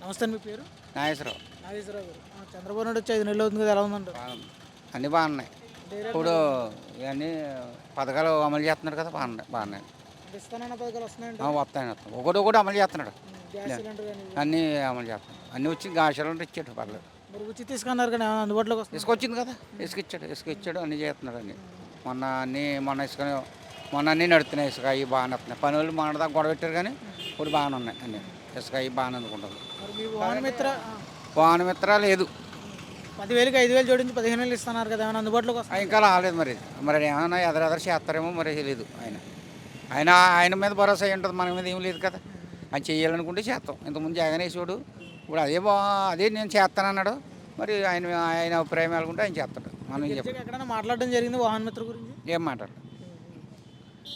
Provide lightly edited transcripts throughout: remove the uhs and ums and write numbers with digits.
నమస్తే అండి, మీ పేరు? నాగేశ్వరరావు. నాగేశ్వరరావు గారు. చంద్రబాబు నాయుడు వచ్చి 5 నెలలు అవుతుంది కదా, ఎలా ఉందంటారు? బాగుంది. అన్నీ బాగున్నాయి. ఇప్పుడు ఇవన్నీ పథకాలు అమలు చేస్తున్నాడు కదా, బాగున్నాయి. ఇస్తానన్న పథకాలు వస్తున్నాయండి. వస్తాయి ఒకటి అమలు చేస్తున్నాడు. గ్యాస్ సిలిండర్ కానీ అన్నీ అమలు చేస్తున్నాడు. అన్నీ వచ్చి గాషాలు ఇచ్చాడు, పర్లేదు. మరి ఉచిత తీసుకున్నారు కానీ ఏమైనా అందుబాటులోకి వస్తుంది? ఇసుకొచ్చింది కదా, ఇసుక ఇచ్చాడు అన్నీ చేస్తున్నాడు. అన్నీ మొన్న మొన్న అన్నీ నడుతున్నాయి. ఇసుక అవి బాగానే వస్తున్నాయి. పని వాళ్ళు మన దాకా గొడవ పెట్టారు కానీ ఇప్పుడు బాగానే ఉన్నాయి. అన్నీ ఇసుక అవి బాగానే అందుకుంటుంది. మరి మీ వాహనమిత్ర వాహనమిత్ర లేదు. 10,000కి 5,000 జోడించి 15,000 ఇస్తున్నారు కదా, ఏమైనా అందుబాటులోకి వస్తుంది? ఇంకా రాలేదు. మరి ఏమైనా ఎదరెదరు చేస్తారేమో మరి తెలియదు. ఆయన మీద భరోసా అయి ఉంటుంది, మన మీద ఏం లేదు కదా. ఆయన చేయాలనుకుంటే చేస్తాం. ఇంతకుముందు జగన్ వేసాడు, ఇప్పుడు అదే నేను చేస్తానన్నాడు. మరి ఆయన అభిప్రాయం అనుకుంటే ఆయన చేస్తాడు. మనం ఎక్కడైనా మాట్లాడడం జరిగింది వాహనమిత్ర గురించి? ఏం మాట్లాడలేదు.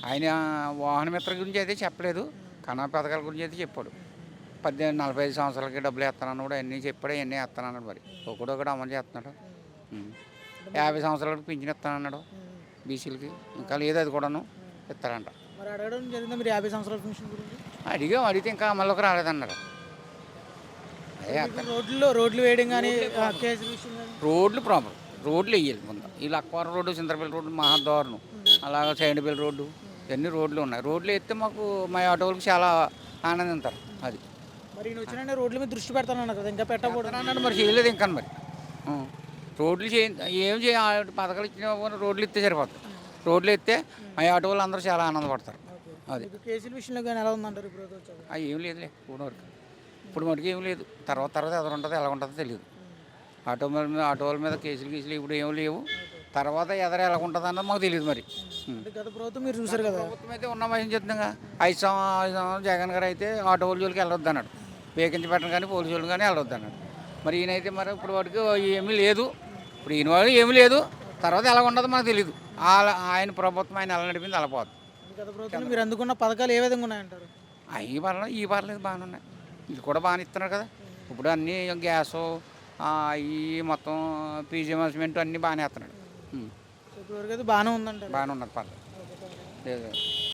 ఆయన వాహనమిత్ర గురించి అయితే చెప్పలేదు, కన్నా పథకాల గురించి అయితే చెప్పాడు. 45 సంవత్సరాలకి డబ్బులు వేస్తానని కూడా అన్నీ చెప్పాడు. అవన్నీ వేస్తానన్నాడు. మరి ఒకడొకటి అమలు చేస్తున్నాడు. 50 సంవత్సరాలకు పింఛన్ ఇస్తానన్నాడు బీసీలకి. ఇంకా లేదు, అది కూడాను ఇస్తారంట. మరి అడగడం జరిగిందా మీరు 50 సంవత్సరాల పింఛన్ గురించి? అడిగితే ఇంకా అమల్లోకి రాలేదన్నాడు. రోడ్లు వేయడం కానీ కేసుల విషయం కానీ రోడ్లు ప్రాబ్లం. రోడ్లు వేయాలి ముందు. ఈ లక్వారం రోడ్డు, చింతపల్లి రోడ్డు మహాదారుణం. అలాగే సైండిపల్లి రోడ్డు, ఇవన్నీ రోడ్లు ఉన్నాయి. రోడ్లు వేస్తే మా ఆటోలకు చాలా ఆనందింటారు. అది మరి నేను వచ్చిన రోడ్ల మీద దృష్టి పెడతానన్నా కదా, ఇంకా పెట్టకూడదు అన్నాడు. మరి చేయలేదు ఇంకా. మరి రోడ్లు ఏం చేయాలి, పథకాలు ఇచ్చిన రోడ్లు ఇస్తే సరిపోతుంది. రోడ్లు ఎత్తే మా ఆటో వాళ్ళు అందరూ చాలా ఆనందపడతారు. అది కేసుల విషయంలో కానీ ఎలా ఉందంటారు ఇప్పుడు? ఏం లేదులే ఇప్పుడు మటుకు ఏం లేదు. తర్వాత ఎదురు ఉంటుంది, ఎలా ఉంటుందో తెలియదు. ఆటో వాళ్ళ మీద కేసులు ఇప్పుడు ఏం లేవు. తర్వాత ఎలా ఉంటుంది అన్నది మాకు తెలియదు. మరి గత ప్రభుత్వం మీరు చూసారు కదా, ప్రభుత్వం అయితే ఉన్న మహిళ చెప్తుందిగా. 5 సంవత్సరాలు జగన్ గారు అయితే ఆటో వాళ్ళ జోలికి వెళ్ళొద్దు అన్నాడు. వేకెన్సీ పెట్టడం కానీ పోలీసు వాళ్ళు కానీ వెళ్ళొద్దు అన్నాడు. మరి ఈయనైతే మరి ఇప్పుడు వాటికి ఏమీ లేదు. ఇప్పుడు ఈయన వాళ్ళు ఏమీ లేదు. తర్వాత ఎలా ఉండదు మనకు తెలియదు. ఆయన ప్రభుత్వం ఆయన ఎలా నడిపింది అలా పోదు. గత ప్రభుత్వం మీరు అందుకున్న పథకాలు ఏ విధంగా ఉన్నాయంటారు? అవి పర్లేదు బాగానే ఉన్నాయి. ఇది కూడా బాగానే ఇస్తున్నారు కదా. ఇప్పుడు అన్నీ గ్యాసు ఈ మొత్తం పీజీ సిమెంట్ అన్నీ బాగానే ఇస్తున్నాడు. ఇప్పటివరకు అయితే బాగానే ఉందంటారు. బాగానే ఉన్నది, పర్లేదు.